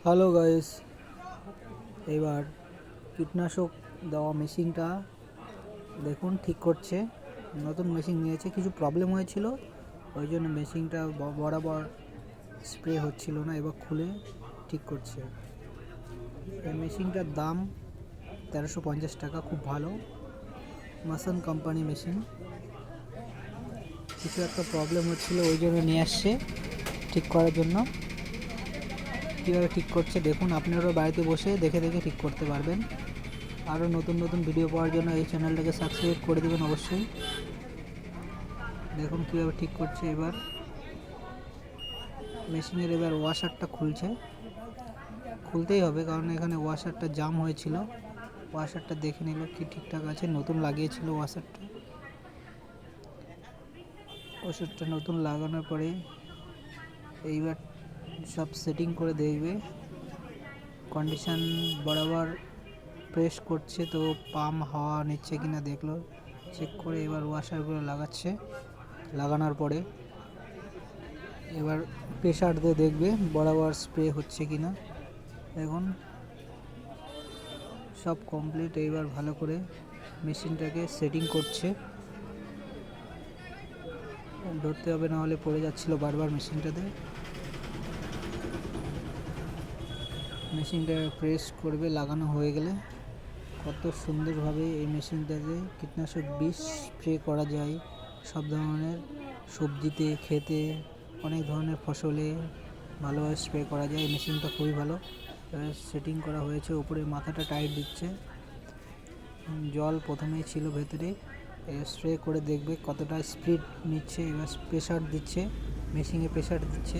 Hello guys, এবার কীটনাশক দেওয়া মেশিনটা দেখুন ঠিক করছে। নতুন মেশিন নিয়েছে, কিছু প্রবলেম হয়েছিল, ওই জন্য মেশিনটা বরাবর স্প্রে হচ্ছিল না। এবার খুলে ঠিক করছে। এই মেশিনটার দাম 1350 টাকা, খুব ভালো মাসান কোম্পানি মেশিন। কিছু একটা প্রবলেম হচ্ছিল, ওই জন্য নিয়ে আসছে ঠিক করার জন্য। কীভাবে ঠিক করছে দেখুন, আপনারাও বাড়িতে বসে দেখে দেখে ঠিক করতে পারবেন। আরও নতুন নতুন ভিডিও পাওয়ার জন্য এই চ্যানেলটাকে সাবস্ক্রাইব করে দেবেন অবশ্যই। দেখুন কীভাবে ঠিক করছে। এবার মেশিনের ওয়াশারটা খুলতেই হবে, কারণ এখানে ওয়াশারটা জাম হয়েছিল। ওয়াশারটা দেখে নিল কি ঠিকঠাক আছে, নতুন লাগিয়েছিল ওয়াশারটা নতুন লাগানোর পরে এইবার সব সেটিং করে দেখবে। কন্ডিশন বরাবর প্রেস করছে তো পাম্প হাওয়া নিচ্ছে কিনা দেখলো, চেক করে এবার ওয়াশারগুলো লাগানোর পরে এবার প্রেশার দিয়ে দেখবে বরাবর স্প্রে হচ্ছে কিনা। দেখুন সব কমপ্লিট। এইবার ভালো করে মেশিনটাকে সেটিং করছে, ধরতে হবে, না হলে পড়ে যাচ্ছিল বারবার মেশিনটা প্রেস করবে। লাগানো হয়ে গেলে কত সুন্দরভাবে এই মেশিনটাতে কীটনাশক বিষ স্প্রে করা যায়। সব ধরনের সবজিতে, খেতে, অনেক ধরনের ফসলে ভালোভাবে স্প্রে করা যায়। এই মেশিনটা খুবই ভালো। সেটিং করা হয়েছে, উপরে মাথাটা টাইট দিচ্ছে। জল প্রথমেই ছিল ভেতরে, স্প্রে করে দেখবে কতটা স্পিড নিচ্ছে। এবার প্রেশার দিচ্ছে, মেশিনে প্রেশার দিচ্ছে,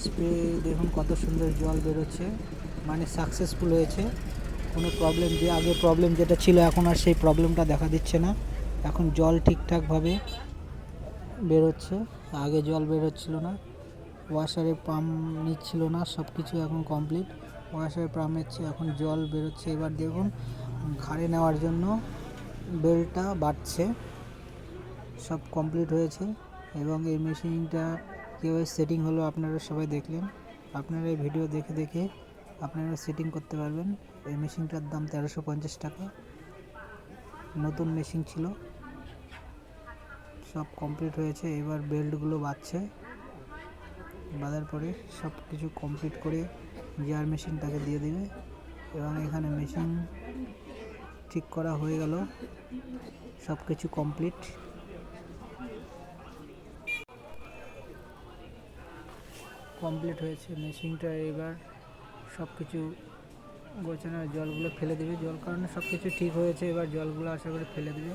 স্প্রে দেখুন কত সুন্দর জল বেরোচ্ছে, মানে সাকসেসফুল হয়েছে। কোনো প্রবলেম, যে আগে প্রবলেম যেটা ছিল এখন আর সেই প্রবলেমটা দেখা দিচ্ছে না। এখন জল ঠিকঠাকভাবে বেরোচ্ছে, আগে জল বেরোচ্ছিল না। ওয়াশারে পাম্প নিচ্ছিল না, সব কিছু এখন কমপ্লিট। ওয়াশারে পাম্প নিচ্ছে, এখন জল বেরোচ্ছে। এবার দেখুন ঘাড়ে নেওয়ার জন্য বেল্টটা বাড়ছে, সব কমপ্লিট হয়েছে। এবং এই মেশিনটা কীভাবে সেটিং হলো আপনারা সবাই দেখলেন। আপনারা এই ভিডিও দেখে দেখে আপনারা সেটিং করতে পারবেন। এই মেশিনটার দাম 1350 টাকা, নতুন মেশিন ছিল, সব কমপ্লিট হয়েছে। এবার বেল্টগুলো বাঁধার পরে সব কিছু কমপ্লিট করে গিয়ার মেশিনটাকে দিয়ে দেবে। এবং এখানে মেশিন ঠিক করা হয়ে গেল, সব কিছু কমপ্লিট হয়েছে মেশিনটা। এবার সব কিছু গোছানো, জলগুলো ফেলে দেবে, জল কারণে সব কিছু ঠিক হয়েছে। এবার জলগুলো আশা করে ফেলে দেবে।